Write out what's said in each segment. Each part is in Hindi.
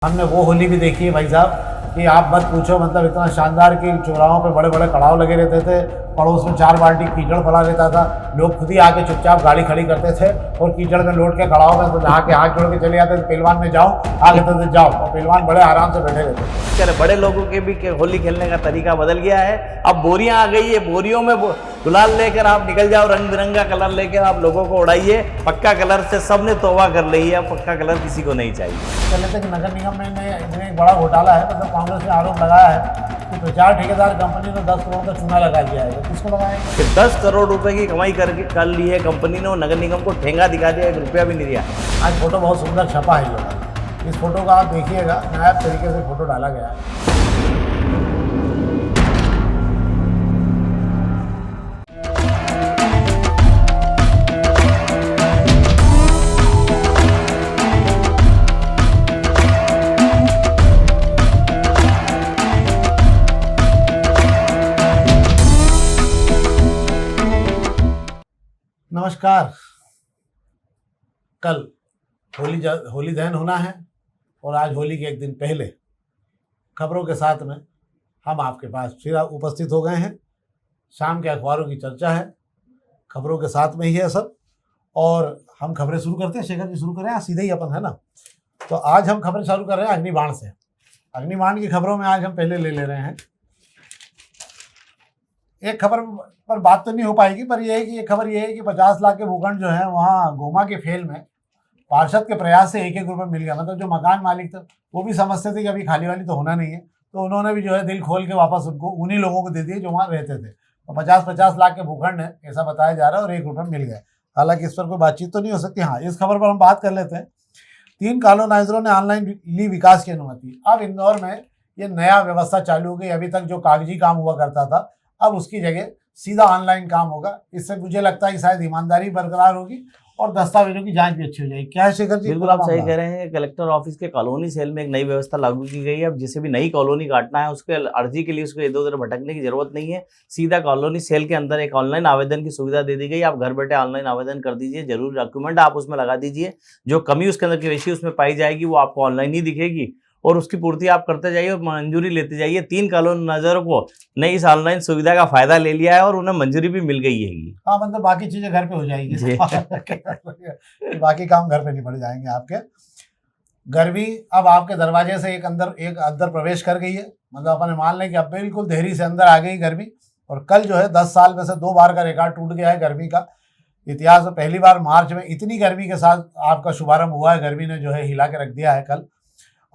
हमने वो होली भी देखी है भाई साहब कि आप मत पूछो, मतलब इतना शानदार कि चौराहों पे बड़े बड़े कड़ाव लगे रहते थे, पड़ोस में 4 बाल्टी कीचड़ पड़ा रहता था, लोग खुद ही आके चुपचाप गाड़ी खड़ी करते थे और कीचड़ में लौट के कड़ाव में तो आके हाथ जोड़ के चले जाते थे, पहलवान में जाओ, आगे तो जाओ, और पहलवान बड़े आराम से बैठे रहते थे। चले बड़े लोगों के भी होली खेलने का तरीका बदल गया है। अब बोरियां आ गई है, बोरियों में गुलाल लेकर आप निकल जाओ, रंग बिरंगा कलर लेकर आप लोगों को उड़ाइए। पक्का कलर से सबने तौबा कर ली है, पक्का कलर किसी को नहीं चाहिए। कहते थे कि नगर निगम में एक बड़ा घोटाला है, मतलब कांग्रेस ने आरोप लगाया है कि प्रचार ठेकेदार कंपनी ने 10 करोड़ का चूना लगा दिया है। किसको लगाएंगे कि 10 करोड़ रुपए की कमाई करके कर ली है कंपनी ने और नगर निगम को ठेंगा दिखा दिया, 1 रुपया भी नहीं दिया। आज फोटो बहुत सुंदर छपा है ये, इस फोटो का आप देखिएगा, नायाब तरीके से फोटो डाला गया है। नमस्कार। कल होली दहन होना है और आज होली के एक दिन पहले खबरों के साथ में हम आपके पास फिर उपस्थित हो गए हैं। शाम के अखबारों की चर्चा है, खबरों के साथ में ही है सब, और हम खबरें शुरू करते हैं। शेखर जी शुरू करें, सीधे ही अपन, है ना? तो आज हम खबरें चालू कर रहे हैं अग्निबाण से। अग्निबाण की खबरों में आज हम पहले ले रहे हैं, एक खबर पर बात तो नहीं हो पाएगी, पर यह है कि खबर ये है कि 50 लाख के भूखंड जो है वहाँ गोमा के फेल में पार्षद के प्रयास से 1-1 रुपये मिल गया। मतलब जो मकान मालिक थे वो भी समझते थे कि अभी खाली वाली तो होना नहीं है, तो उन्होंने भी जो है दिल खोल के वापस उनको उन्हीं लोगों को दे दिए जो वहाँ रहते थे। तो 50-50 लाख के भूखंड है ऐसा बताया जा रहा है और 1 रुपये मिल गया। हालांकि इस पर कोई बातचीत तो नहीं हो सकती। हाँ, इस खबर पर हम बात कर लेते हैं। 3 कॉलोनाइजरों ने ऑनलाइन ली विकास की अनुमति। अब इंदौर में ये नया व्यवस्था चालू हो गई। अभी तक जो कागजी काम हुआ करता था, अब उसकी जगह सीधा ऑनलाइन काम होगा। इससे मुझे लगता है कि शायद ईमानदारी बरकरार होगी और दस्तावेजों की जांच भी अच्छी हो जाएगी। क्या है शेखर जी? बिल्कुल आप सही कह रहे हैं। कलेक्टर ऑफिस के कॉलोनी सेल में एक नई व्यवस्था लागू की गई है। अब जिसे भी नई कॉलोनी काटना है उसके अर्जी के लिए उसको इधर उधर भटकने की जरूरत नहीं है। सीधा कॉलोनी सेल के अंदर एक ऑनलाइन आवेदन की सुविधा दे दी गई। आप घर बैठे ऑनलाइन आवेदन कर दीजिए, जरूरी डॉक्यूमेंट आप उसमें लगा दीजिए, जो कमी उसके अंदर की रेशी उसमें पाई जाएगी वो आपको ऑनलाइन ही दिखेगी और उसकी पूर्ति आप करते जाइए और मंजूरी लेते जाइए। 3 कॉलोनाइजरों को नई इस ऑनलाइन सुविधा का फायदा ले लिया है और उन्हें मंजूरी भी मिल गई है। हाँ, मतलब बाकी चीजें घर पे हो जाएगी बाकी काम घर पे निपट जाएंगे आपके। गर्मी अब आपके दरवाजे से एक अंदर प्रवेश कर गई है। मतलब अपन मान लें कि अब बिल्कुल देहरी से अंदर आ गई गर्मी। और कल जो है 10 साल में से 2 बार का रिकॉर्ड टूट गया है गर्मी का। इतिहास में पहली बार मार्च में इतनी गर्मी के साथ आपका शुभारंभ हुआ है। गर्मी ने जो है हिला के रख दिया है कल,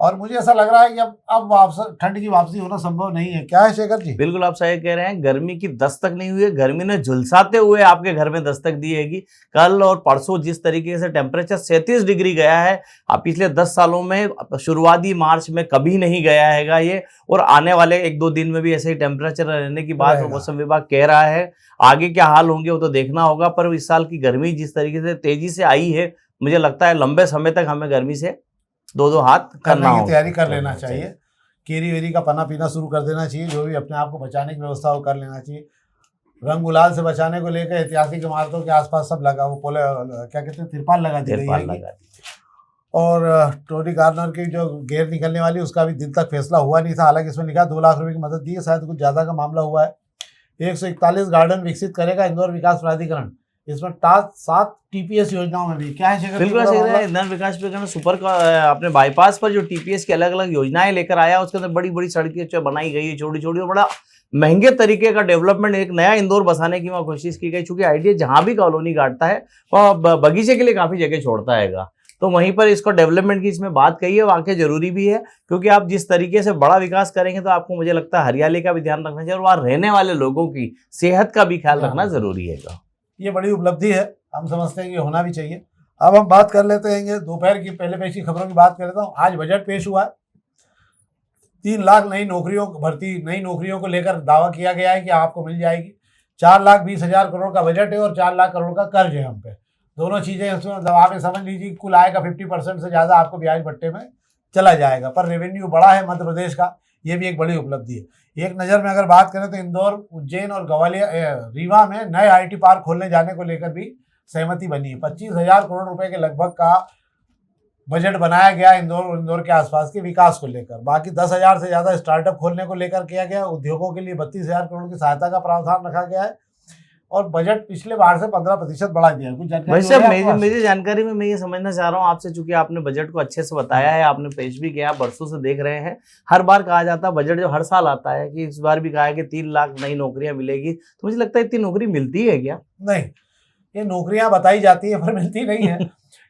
और मुझे ऐसा लग रहा है कि अब वापस ठंड की वापसी होना संभव नहीं है। क्या है शेखर जी? बिल्कुल आप सही कह रहे हैं। गर्मी की दस्तक नहीं हुई है, गर्मी ने झुलसाते हुए आपके घर में दस्तक दी हैगी। कल और परसों जिस तरीके से टेम्परेचर 37 डिग्री गया है, आप पिछले 10 सालों में शुरुआती मार्च में कभी नहीं गया हैगा ये, और आने वाले 1-2 दिन में भी ऐसे ही टेम्परेचर रहने की बात मौसम विभाग कह रहा है। आगे क्या हाल होंगे वो तो देखना होगा, पर इस साल की गर्मी जिस तरीके से तेजी से आई है, मुझे लगता है लंबे समय तक हमें गर्मी से 2-2 हाथ करने की तैयारी कर लेना चाहिए। केरी वेरी का पना पीना शुरू कर देना चाहिए। जो भी अपने आप को बचाने की व्यवस्था हो कर लेना चाहिए। रंग गुलाल से बचाने को लेकर ऐतिहासिक इमारतों के आसपास सब लगा, वो क्या कहते हैं, तिरपाल लगा दी गई है। और टोनी गार्नर की जो गेर निकलने वाली उसका भी दिन तक फैसला हुआ नहीं था। हालांकि इसमें लिखा 2 लाख रुपए की मदद दी है, शायद कुछ ज्यादा का मामला हुआ है। 141 गार्डन विकसित करेगा इंदौर विकास प्राधिकरण। इसमें 7 टीपीएस योजनाओं में भी। क्या है शेखर? बिल्कुल सही है। इंदौर विकास प्राधिकरण सुपर का अपने बाईपास पर जो टीपीएस की अलग अलग योजनाएं लेकर आया, उसके अंदर बड़ी बड़ी सड़कें बनाई गई है, छोटी छोटी, और बड़ा महंगे तरीके का डेवलपमेंट, एक नया इंदौर बसाने की वहाँ कोशिश की गई। चूंकि आईडिया जहां भी कॉलोनी काटता है वह बगीचे के लिए काफी जगह छोड़ता हैगा, तो वहीं पर इसको डेवलपमेंट की इसमें बात कही है। वाकई जरूरी भी है, क्योंकि आप जिस तरीके से बड़ा विकास करेंगे तो आपको, मुझे लगता है, हरियाली का भी ध्यान रखना चाहिए और वहाँ रहने वाले लोगों की सेहत का भी ख्याल रखना जरूरी है। ये बड़ी उपलब्धि है, हम समझते हैं कि होना भी चाहिए। अब हम बात कर लेते हैं दोपहर की पहले पेश की खबरों की बात कर लेता हूँ। आज बजट पेश हुआ है। 3 लाख नई नौकरियों को लेकर दावा किया गया है कि आपको मिल जाएगी। 4,20,000 करोड़ का बजट है और 4 लाख करोड़ का कर्ज है हम पे। दोनों चीजें उसमें, मतलब आप समझ लीजिए कुल आय का 50% से ज्यादा आपको ब्याज भट्टे में चला जाएगा। पर रेवेन्यू बड़ा है मध्य प्रदेश का, ये भी एक बड़ी उपलब्धि है। एक नज़र में अगर बात करें तो इंदौर, उज्जैन और ग्वालियर, रीवा में नए आईटी पार्क खोलने जाने को लेकर भी सहमति बनी है। 25,000 करोड़ रुपए के लगभग का बजट बनाया गया इंदौर और इंदौर के आसपास के विकास को लेकर। बाकी 10,000 से ज़्यादा स्टार्टअप खोलने को लेकर किया गया। उद्योगों के लिए 32,000 करोड़ की सहायता का प्रावधान रखा गया है और बजट पिछले बार से 15% बढ़ा दिया है। कुछ जानकारी वैसे हो रही है आपके पास? मेरी जानकारी में मैं ये समझना चाह रहा हूँ आपसे, चूंकि आपने बजट को अच्छे से बताया है, आपने पेश भी किया, बरसों से देख रहे हैं। हर बार कहा जाता है बजट जो हर साल आता है कि इस बार भी कहा है कि 3 लाख नई नौकरियां मिलेगी, तो मुझे लगता है इतनी नौकरी मिलती है क्या? नहीं, ये नौकरियां बताई जाती है पर मिलती नहीं है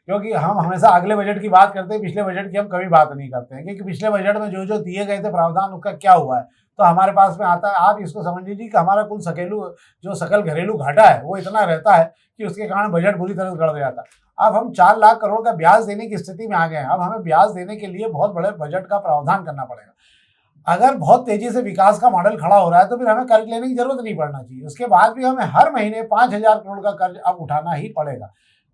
क्योंकि हम हमेशा अगले बजट की बात करते हैं, पिछले बजट की हम कभी बात नहीं करते हैं क्योंकि पिछले बजट में जो जो दिए गए थे प्रावधान उसका क्या हुआ है तो हमारे पास में आता है। आप इसको समझ लीजिए कि हमारा कुल सकल घरेलू घाटा है वो इतना रहता है कि उसके कारण बजट बुरी तरह से गड़ जाता है। अब हम 4 लाख करोड़ का ब्याज देने की स्थिति में आ गए हैं। अब हमें ब्याज देने के लिए बहुत बड़े बजट का प्रावधान करना पड़ेगा। अगर बहुत तेजी से विकास का मॉडल खड़ा हो रहा है तो फिर हमें कर्ज लेने की जरूरत नहीं पड़ना चाहिए। उसके बाद भी हमें हर महीने 5,000 करोड़ का कर्ज अब उठाना ही पड़ेगा।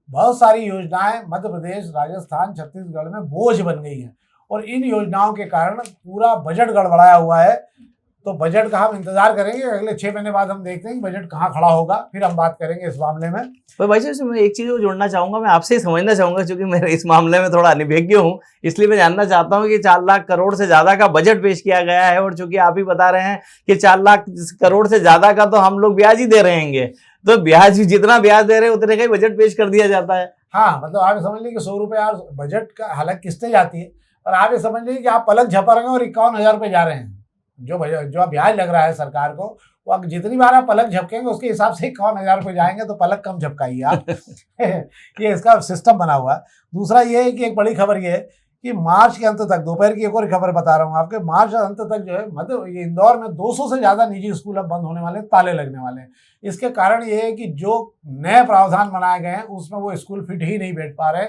बहुत सारी योजनाएं मध्य प्रदेश, राजस्थान, छत्तीसगढ़ में बोझ बन गई हैं और इन योजनाओं के कारण पूरा बजट गड़बड़ाया हुआ है। तो बजट का हम इंतजार करेंगे, अगले 6 महीने बाद हम देखते हैं कि बजट कहाँ खड़ा होगा, फिर हम बात करेंगे इस मामले में। पर भाई साहब मैं एक चीज को जोड़ना चाहूंगा, मैं आपसे ही समझना चाहूंगा क्योंकि मैं इस मामले में थोड़ा अनुभवी हूँ, इसलिए मैं जानना चाहता हूँ कि 4 लाख करोड़ से ज्यादा का बजट पेश किया गया है और चूंकि आप ही बता रहे हैं कि 4 लाख करोड़ से ज्यादा का तो हम लोग ब्याज ही दे रहेंगे, तो ब्याज जितना ब्याज दे रहे हैं उतने का ही बजट पेश कर दिया जाता है। हाँ, मतलब आप ये समझ लीजिए कि 100 रुपये बजट का हालांकि किस्तें जाती है और आप ये समझ लीजिए कि आप पलक झपक रहे हैं और 51,000 रुपये जा रहे हैं। जो ब्याज लग रहा है सरकार को, वो जितनी बार आप पलक झपकेंगे उसके हिसाब से 51,000 रुपये जाएंगे, तो पलक कम झपकाइए आप ये इसका सिस्टम बना हुआ है। दूसरा ये है कि एक बड़ी खबर ये है कि मार्च के अंत तक, दोपहर की एक और खबर बता रहा हूँ आपके, मार्च के अंत तक जो है मतलब ये इंदौर में 200 से ज़्यादा निजी स्कूल अब बंद होने वाले हैं, ताले लगने वाले हैं। इसके कारण ये है कि जो नए प्रावधान बनाए गए हैं उसमें वो स्कूल फिट ही नहीं बैठ पा रहे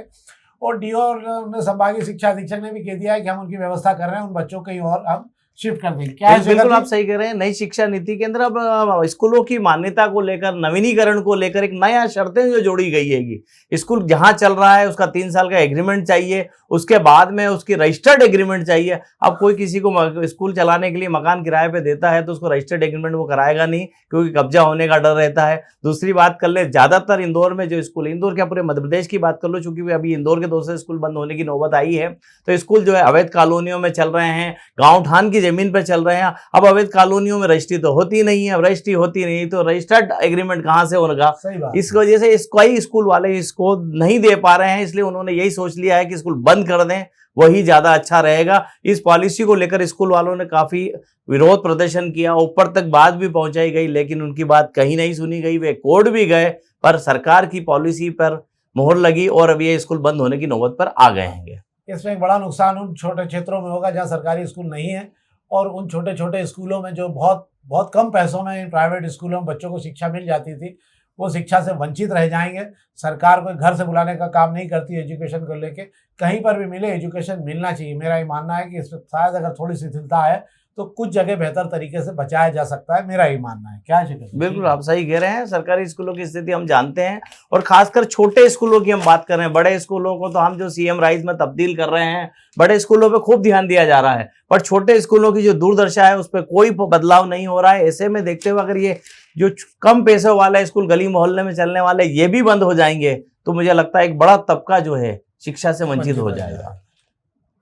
और डीओ ने संभागीय शिक्षा अधीक्षक ने भी कह दिया है कि हम उनकी व्यवस्था कर रहे हैं, उन बच्चों कहीं और हम शिफ्ट कर देंगे। क्या बिल्कुल आप सही कह रहे हैं। नई शिक्षा नीति के अंदर अब स्कूलों की मान्यता को लेकर, नवीनीकरण को लेकर एक नया शर्तें जो जोड़ी गई है। स्कूल जहां चल रहा है उसका 3 साल का एग्रीमेंट चाहिए, उसके बाद में उसकी रजिस्टर्ड एग्रीमेंट चाहिए। अब कोई किसी को स्कूल चलाने के लिए मकान किराए पे देता है तो उसको रजिस्टर्ड एग्रीमेंट वो कराएगा नहीं क्योंकि कब्जा होने का डर रहता है। दूसरी बात कर ले, ज्यादातर इंदौर में जो स्कूल, इंदौर क्या पूरे मध्य प्रदेश की बात कर लो, चूंकि अभी इंदौर के 2 से स्कूल बंद होने की नौबत आई है, तो स्कूल जो है अवैध कॉलोनियों में चल रहे हैं, गाँव ठान की जमीन पर चल रहे हैं। अब अवैध कॉलोनियों में रजिस्ट्री तो होती नहीं है, रजिस्ट्री होती नहीं तो रजिस्टर्ड एग्रीमेंट कहां से होगा। इस वजह से कई स्कूल वाले इसको नहीं दे पा रहे हैं, इसलिए उन्होंने यही सोच लिया है कि स्कूल बंद कर दें, वही ज्यादा अच्छा रहेगा। इस पॉलिसी को लेकर स्कूल वालों ने काफी विरोध प्रदर्शन किया, ऊपर तक बात भी पहुंचाई गई, लेकिन उनकी बात कहीं नहीं सुनी गई। वे कोर्ट भी गए पर सरकार की पॉलिसी पर मोहर लगी और अब ये स्कूल बंद होने की नौबत पर आ गए हैं। इसमें एक बड़ा नुकसान उन छोटे क्षेत्रों में होगा जहाँ सरकारी स्कूल नहीं है और उन छोटे छोटे स्कूलों में जो बहुत बहुत कम पैसों में इन प्राइवेट स्कूलों में बच्चों को शिक्षा मिल जाती थी, वो शिक्षा से वंचित रह जाएंगे। सरकार को घर से बुलाने का काम नहीं करती एजुकेशन को लेके, कहीं पर भी मिले एजुकेशन मिलना चाहिए। मेरा ये मानना है कि इसमें शायद अगर थोड़ी शिथिलता है तो कुछ जगह बेहतर तरीके से बचाया जा सकता है, मेरा ये मानना है। क्या है? बिल्कुल आप सही कह रहे हैं। सरकारी स्कूलों की स्थिति हम जानते हैं और खासकर छोटे स्कूलों की हम बात कर रहे हैं। बड़े स्कूलों को तो हम जो सीएम राइज में तब्दील कर रहे हैं, बड़े स्कूलों पे खूब ध्यान दिया जा रहा है, पर छोटे स्कूलों की जो दुर्दशा है उस पर कोई बदलाव नहीं हो रहा है। ऐसे में देखते हुए अगर ये जो कम पैसे वाला स्कूल गली मोहल्ले में चलने वाले ये भी बंद हो जाएंगे तो मुझे लगता है एक बड़ा तबका जो है शिक्षा से वंचित हो जाएगा।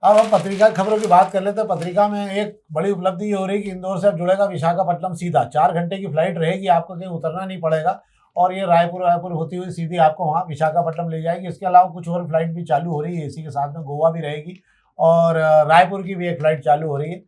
अब हम पत्रिका खबरों की बात कर लेते हैं। पत्रिका में एक बड़ी उपलब्धि ये हो रही है कि इंदौर से अब जुड़ेगा विशाखापट्टनम सीधा, 4 घंटे की फ्लाइट रहेगी, आपको कहीं उतरना नहीं पड़ेगा और ये रायपुर होती हुई सीधी आपको वहाँ विशाखापट्टनम ले जाएगी। इसके अलावा कुछ और फ्लाइट भी चालू हो रही है, इसी के साथ में गोवा भी रहेगी और रायपुर की भी एक फ्लाइट चालू हो रही है।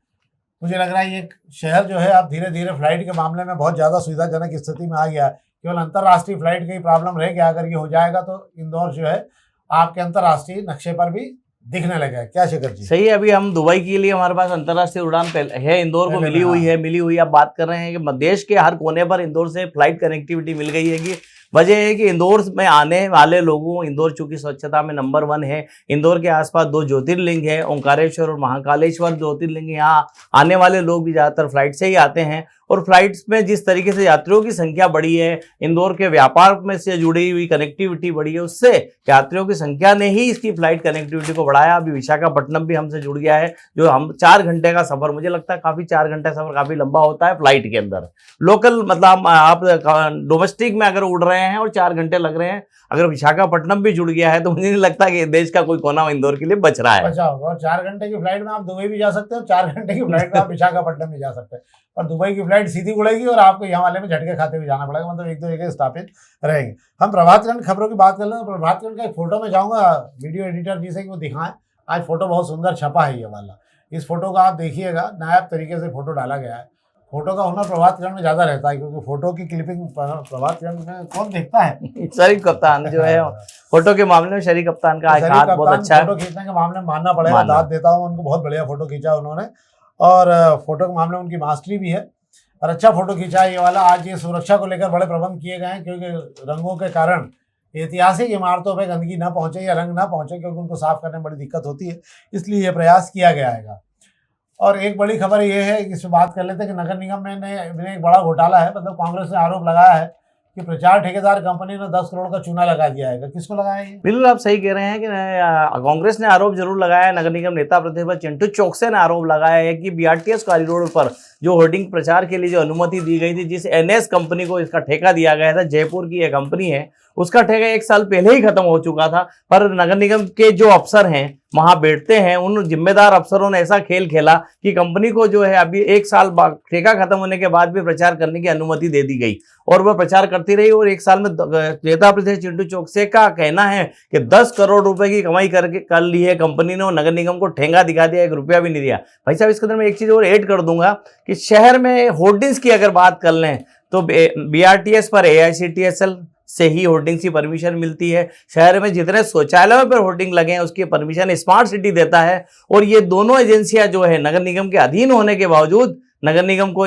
मुझे लग रहा है ये शहर जो है अब धीरे धीरे फ्लाइट के मामले में बहुत ज़्यादा सुविधाजनक स्थिति में आ गया है। केवल अंतर्राष्ट्रीय फ्लाइट की प्रॉब्लम रह गया, अगर ये हो जाएगा तो इंदौर जो है आपके अंतर्राष्ट्रीय नक्शे पर भी दिखने लगा है। क्या शेखर जी? सही है। अभी हम दुबई के लिए हमारे पास अंतर्राष्ट्रीय उड़ान है, इंदौर को मिली हुई है। आप बात कर रहे हैं कि देश के हर कोने पर इंदौर से फ्लाइट कनेक्टिविटी मिल गई है। कि वजह है कि इंदौर में आने वाले लोगों, इंदौर चूंकि स्वच्छता में नंबर 1 है, इंदौर के आसपास 2 ज्योतिर्लिंग है, ओंकारेश्वर और महाकालेश्वर ज्योतिर्लिंग, यहाँ आने वाले लोग भी ज़्यादातर फ्लाइट से ही आते हैं और फ्लाइट्स में जिस तरीके से यात्रियों की संख्या बढ़ी है, इंदौर के व्यापार में से जुड़ी हुई कनेक्टिविटी बढ़ी है, उससे यात्रियों की संख्या ने ही इसकी फ्लाइट कनेक्टिविटी को बढ़ाया। अभी विशाखापट्टनम भी हमसे जुड़ गया है, जो हम 4 घंटे का सफर, मुझे लगता है काफी 4 घंटे सफर काफी लंबा होता है फ्लाइट के अंदर। लोकल मतलब आप डोमेस्टिक में अगर उड़ रहे हैं और 4 घंटे लग रहे हैं, अगर विशाखापट्टनम भी जुड़ गया है तो मुझे नहीं लगता कि देश का कोई कोना इंदौर के लिए बच रहा है। बचा होगा। और 4 घंटे की फ्लाइट में आप दुबई भी जा सकते हो, 4 घंटे की फ्लाइट में आप विशाखापट्टनम भी जा सकते हैं। और दुबई की फ्लाइट सीधी उड़ेगी और आपको यहाँ वाले में झटके खाते हुए जाना पड़ेगा, मतलब एक दो जगह स्थापित रहेंगे। हम प्रभात खंड खबरों की बात कर लें तो प्रभात खंड का एक फोटो में जाऊँगा वीडियो एडिटर जी से कि वो दिखाएं। आज फोटो बहुत सुंदर छपा है ये वाला। इस फोटो का आप देखिएगा, नायाब तरीके से फोटो डाला गया है। फोटो का हुनर प्रभात खंड में ज्यादा रहता है, क्योंकि फोटो की क्लिपिंग प्रभात खंड में कौन देखता है। शरीफ कप्तान जो है फोटो के मामले में, शरीफ कप्तान का हाथ बहुत अच्छा है। फोटो खींचने के मामले में मानना पड़ेगा, दाद देता हूँ उनको, बहुत बढ़िया फोटो खींचा उन्होंने और फोटो के मामले में उनकी मास्टरी भी है और अच्छा फोटो खींचा है ये वाला। आज ये सुरक्षा को लेकर बड़े प्रबंध किए गए हैं, क्योंकि रंगों के कारण ऐतिहासिक इमारतों पर गंदगी ना पहुंचे या रंग ना पहुंचे, क्योंकि उनको साफ करने में बड़ी दिक्कत होती है, इसलिए ये प्रयास किया गया है। और एक बड़ी खबर ये है कि इस पर बात कर लेते हैं कि नगर निगम में एक बड़ा घोटाला है। मतलब कांग्रेस ने आरोप लगाया है कि प्रचार ठेकेदार कंपनी ने 10 करोड़ का चूना लगा दिया है। किसको लगाया है? बिल्कुल आप सही कह रहे हैं कि कांग्रेस ने आरोप जरूर लगाया है। नगर निगम नेता प्रतिपक्ष चिंटू चौकसे ने आरोप लगाया है कि बीआरटीएस कॉरिडोर पर जो होर्डिंग प्रचार के लिए जो अनुमति दी गई थी, जिस एनएस कंपनी को इसका ठेका दिया गया था, जयपुर की यह कंपनी है, उसका ठेका 1 साल पहले ही खत्म हो चुका था। पर नगर निगम के जो अफसर हैं वहां बैठते हैं, उन जिम्मेदार अफसरों ने ऐसा खेल खेला कि कंपनी को जो है अभी 1 साल बाद ठेका खत्म होने के बाद भी प्रचार करने की अनुमति दे दी गई और वह प्रचार करती रही। और 1 साल में नेता प्रतिपक्ष चिंटू चौकसे का कहना है कि 10 करोड़ रुपए की कमाई करके कर ली है कंपनी ने और नगर निगम को ठेंगा दिखा दिया, 1 रुपया भी नहीं दिया। भाई साहब, इसके अंदर मैं एक चीज और ऐड कर दूंगा कि शहर में होर्डिंग्स की अगर बात कर लें तो बीआरटीएस पर एआईसीटीएसएल से ही होर्डिंग्स की परमिशन मिलती है। शहर में जितने शौचालयों पर होर्डिंग लगे हैं उसकी परमिशन स्मार्ट सिटी देता है। और ये दोनों एजेंसियां जो है नगर निगम के अधीन होने के बावजूद नगर निगम को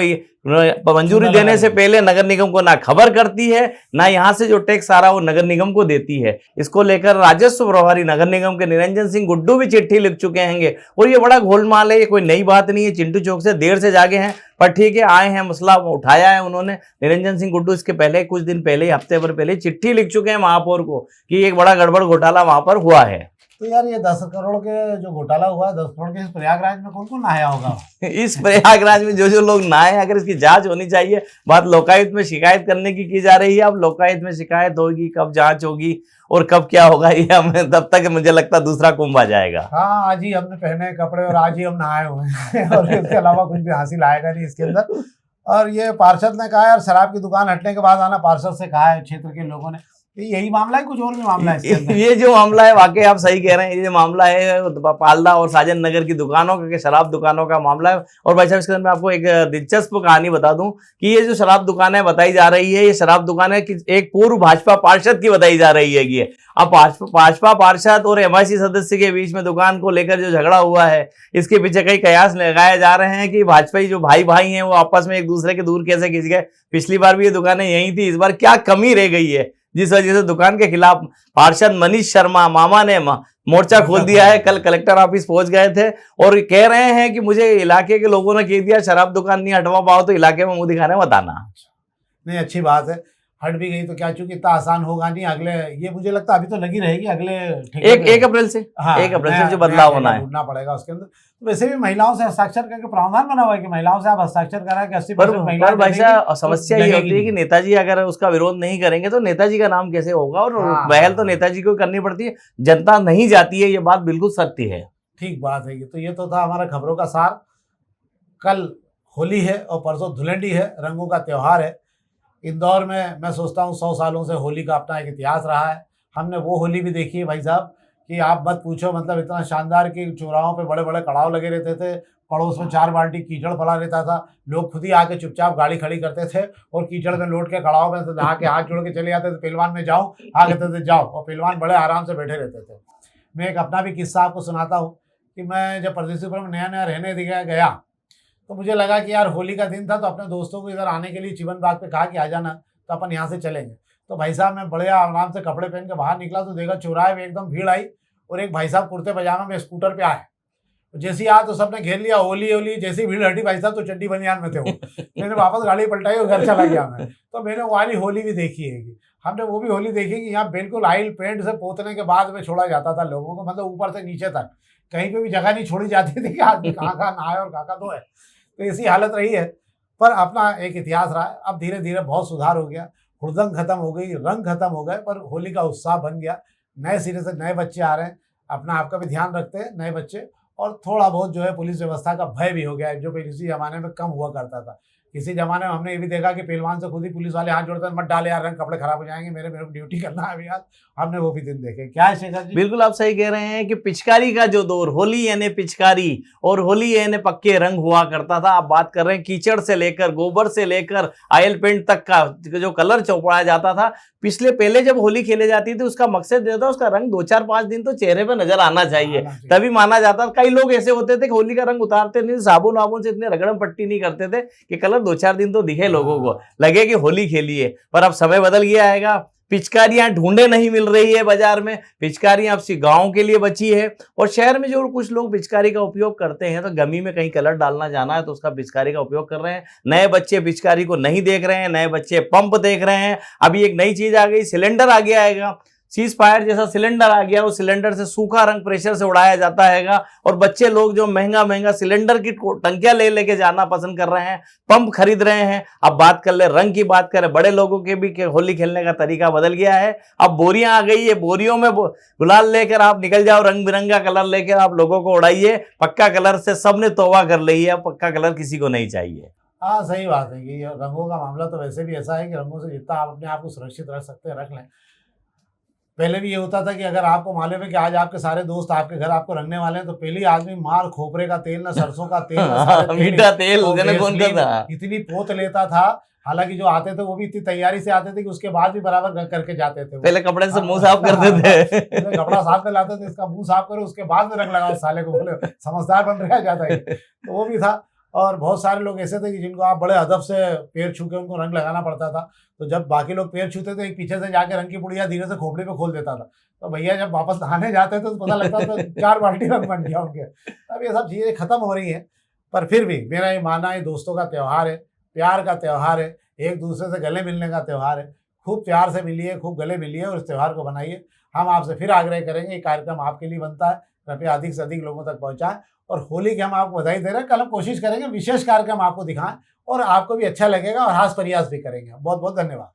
मंजूरी देने से पहले नगर निगम को ना खबर करती है, ना यहाँ से जो टैक्स आ रहा है वो नगर निगम को देती है। इसको लेकर राजस्व प्रभारी नगर निगम के निरंजन सिंह गुड्डू भी चिट्ठी लिख चुके हैं और ये बड़ा गोलमाल है, ये कोई नई बात नहीं है। चिंटू चौक से देर से जागे हैं, पर ठीक है, आए हैं, मसला उठाया है उन्होंने। निरंजन सिंह गुड्डू इसके पहले कुछ दिन पहले, हफ्ते भर पहले चिट्ठी लिख चुके हैं महापौर को कि एक बड़ा गड़बड़ घोटाला वहां पर हुआ है। तो यार ये 10 करोड़ के जो घोटाला हुआ है, 10 करोड़ के इस प्रयागराज में कौन कौन नहाया होगा? इस प्रयागराज में जो लोग नहाए, अगर इसकी जांच होनी चाहिए। बात लोकायुक्त में शिकायत करने की जा रही है। अब लोकायुक्त में शिकायत होगी, कब जांच होगी और कब क्या होगा, ये हमें तब तक मुझे लगता है दूसरा कुंभ आ जाएगा। हाँ, आज ही हमने पहने कपड़े और आज ही हम नहाए हुए हैं और इसके अलावा कुछ भी हासिल आएगा नहीं इसके अंदर। और ये पार्षद ने कहा यार, शराब की दुकान हटने के बाद आना, पार्षद से कहा है क्षेत्र के लोगों ने। यही मामला है, कुछ और भी मामला है इसके अंदर? ये जो मामला है, वाकई आप सही कह रहे हैं, ये जो मामला है पालदा और साजन नगर की दुकानों का, शराब दुकानों का मामला है। और भाई साहब, इसके अंदर मैं आपको एक दिलचस्प कहानी बता दूं कि ये जो शराब दुकानें बताई जा रही है, ये शराब दुकानें एक पूर्व भाजपा पार्षद की बताई जा रही है। ये अब भाजपा पार्षद और एमआईसी सदस्य के बीच में दुकान को लेकर जो झगड़ा हुआ है, इसके पीछे कई कयास लगाए जा रहे हैं कि भाजपाई जो भाई हैं वो आपस में एक दूसरे के दूर कैसे खिंच गए। पिछली बार भी ये दुकानें यही थी, इस बार क्या कमी रह गई है जिस वजह से दुकान के खिलाफ पार्षद मनीष शर्मा मामा ने मोर्चा खोल दिया है। कल कलेक्टर ऑफिस पहुंच गए थे और कह रहे हैं कि मुझे इलाके के लोगों ने कह दिया शराब दुकान नहीं हटवा पाओ तो इलाके में मुंह दिखाने मत आना। नहीं, अच्छी बात है, हट भी गई तो क्या, चूंकि इतना आसान होगा नहीं। अगले, ये मुझे लगता है अभी तो लगी रहेगी, अगले 1 अप्रैल से, हाँ, 1 अप्रैल से जो बदलाव होना है, ढूंढना पड़ेगा उसके अंदर। तो वैसे भी महिलाओं से हस्ताक्षर करके प्रावधान बना हुआ है कि महिलाओं से आप हस्ताक्षर करा के 80% महिला। भाई साहब, समस्या ये होती है कि नेताजी अगर उसका विरोध नहीं करेंगे तो नेताजी का नाम कैसे होगा, और पहल तो नेताजी को करनी पड़ती है, जनता नहीं जाती है, ये बात बिल्कुल सत्य है। ठीक बात है। तो ये तो था हमारा खबरों का सार। कल होली है और परसों धुलंडी है, रंगों का त्योहार है। इंदौर में मैं सोचता हूँ 100 सालों से होली का अपना एक इतिहास रहा है। हमने वो होली भी देखी है भाई साहब कि आप मत पूछो, मतलब इतना शानदार कि चौराहों पे बड़े बड़े कड़ाव लगे रहते थे, पड़ोस में 4 बाल्टी कीचड़ पड़ा रहता था, लोग खुद ही आके चुपचाप गाड़ी खड़ी करते थे और कीचड़ में लौट के कड़ाव में नहा के हाथ जोड़ के चले जाते थे, पहलवान में जाओ, आ कहते थे जाओ, और पहलवान बड़े आराम से बैठे रहते थे। मैं एक अपना भी किस्सा आपको सुनाता हूँ कि मैं जब परदेशीपुरम में नया नया रहने गया तो मुझे लगा कि यार होली का दिन था, तो अपने दोस्तों को इधर आने के लिए चिवन बाग पे कहा कि आ जाना, तो अपन यहाँ से चलेंगे। तो भाई साहब मैं बड़े आराम से कपड़े पहन के बाहर निकला तो देखा चौराहे में एकदम भीड़ आई और एक भाई साहब कुर्ते पजामे में स्कूटर पे आए जैसे ही आया तो सबने घेर लिया, होली होली, जैसे ही भीड़ हटी भाई साहब तो चड्डी बनियान में थे वो। मैंने वापस गाड़ी पलटाई और घर चला गया मैं। तो मैंने वाली होली भी देखी है कि हमने वो भी होली देखी कि यहाँ बिल्कुल ऑयल पेंट से पोतने के बाद में छोड़ा जाता था लोगों को, मतलब ऊपर से नीचे तक कहीं पे भी जगह नहीं छोड़ी जाती थी कि आदमी कहाँ कहाँ नहाए और कहाँ धोए। तो ऐसी हालत रही है, पर अपना एक इतिहास रहा है। अब धीरे धीरे बहुत सुधार हो गया, हुड़दंग खत्म हो गई, रंग खत्म हो गए, पर होली का उत्साह बन गया। नए सिरे से नए बच्चे आ रहे हैं, अपना आपका भी ध्यान रखते हैं नए बच्चे, और थोड़ा बहुत जो है पुलिस व्यवस्था का भय भी हो गया है, जो किसी जमाने में कम हुआ करता था। किसी जमाने में हमने ये भी देखा कि पहलवान से खुद ही पुलिस वाले हाथ जोड़ते हैं, मत डाले यार, रंग कपड़े खराब हो जाएंगे, मेरे को ड्यूटी करना है अभी यार। हमने वो भी दिन देखे। क्या है शेखर जी? बिल्कुल आप सही कह रहे हैं कि पिचकारी का जो दौर, होली यानी पिचकारी और होली यानी पक्के रंग हुआ करता था। आप बात कर रहे हैं कीचड़ से लेकर, गोबर से लेकर, ऑयल पेंट तक का जो कलर चौपड़ाया जाता था। पहले जब होली खेले जाती थी उसका मकसद ये था उसका रंग 2-4-5 दिन तो चेहरे पे नजर आना चाहिए, तभी माना जाता था। कई लोग ऐसे होते थे कि होली का रंग उतारते नहीं, साबुन वाबुन से इतने रगड़म पट्टी नहीं करते थे कि कलर 2-4 दिन तो दिखे लोगों को, लगे कि होली खेली है। पर अब समय बदल गया है, पिचकारियां ढूंढे नहीं मिल रही है बाजार में, पिचकारियां अब सिर्फ गाँव के लिए बची है। और शहर में जो कुछ लोग पिचकारी का उपयोग करते हैं तो गमी में कहीं कलर डालना जाना है तो उसका पिचकारी का उपयोग कर रहे हैं। नए बच्चे पिचकारी को नहीं देख रहे हैं, नए बच्चे पंप देख रहे हैं। अभी एक नई चीज आ गई, सिलेंडर आ गया है, सीज फायर जैसा सिलेंडर आ गया, उस सिलेंडर से सूखा रंग प्रेशर से उड़ाया जाता है। और बच्चे लोग जो महंगा महंगा सिलेंडर की टंकियां लेके जाना पसंद कर रहे हैं, पंप खरीद रहे हैं। अब बात कर ले रंग की, बात करें बड़े लोगों के भी होली खेलने का तरीका बदल गया है। अब बोरियां आ गई है, बोरियों में गुलाल लेकर आप निकल जाओ, रंग बिरंगा कलर लेकर आप लोगों को उड़ाइए। पक्का कलर से सबने तौबा कर ली है, पक्का कलर किसी को नहीं चाहिए। हाँ सही बात है कि रंगों का मामला तो वैसे भी ऐसा है कि रंगों से जितना आप अपने आप को सुरक्षित रख सकते हैं रख लें। पहले भी ये होता था कि अगर आपको मालूम है कि आज आपके सारे दोस्त आपके घर आपको रंगने वाले हैं तो पहले आदमी मार खोपरे का तेल, ना सरसों का तेल, ना सारे तेल, मीठा तेल तो कौन सा था, इतनी पोत लेता था। हालांकि जो आते थे वो भी इतनी तैयारी से आते थे कि उसके बाद भी बराबर करके जाते थे। पहले कपड़े से मुंह साफ करते थे, कपड़ा साफ कर लाते थे, इसका मुंह साफ करो उसके बाद में रंग लगाओ साले को, बोले समझदार बन रहा जाता है। तो वो भी था। और बहुत सारे लोग ऐसे थे कि जिनको आप बड़े अदब से पैर छू के उनको रंग लगाना पड़ता था। तो जब बाकी लोग पैर छूते थे, एक पीछे से जाके रंग की पुड़िया धीरे से खोपड़ी पे खोल देता था। तो भैया जब वापस नहाने जाते थे तो पता लगता था 4 बाल्टी रंग बन गया उनके। अब ये सब चीज़ें खत्म हो रही हैं, पर फिर भी मेरा ये मानना है दोस्तों का त्यौहार है, प्यार का त्यौहार है, एक दूसरे से गले मिलने का त्यौहार है। खूब प्यार से मिलिए, खूब गले मिलिए और इस त्यौहार को बनाइए। हम आपसे फिर आग्रह करेंगे, ये कार्यक्रम आपके लिए बनता है, कृपया अधिक से अधिक लोगों तक पहुँचाएं। और होली की हम आपको बधाई दे रहे हैं। कल हम कोशिश करेंगे विशेष कार्यक्रम आपको दिखाएं और आपको भी अच्छा लगेगा और हास प्रयास भी करेंगे। बहुत बहुत धन्यवाद।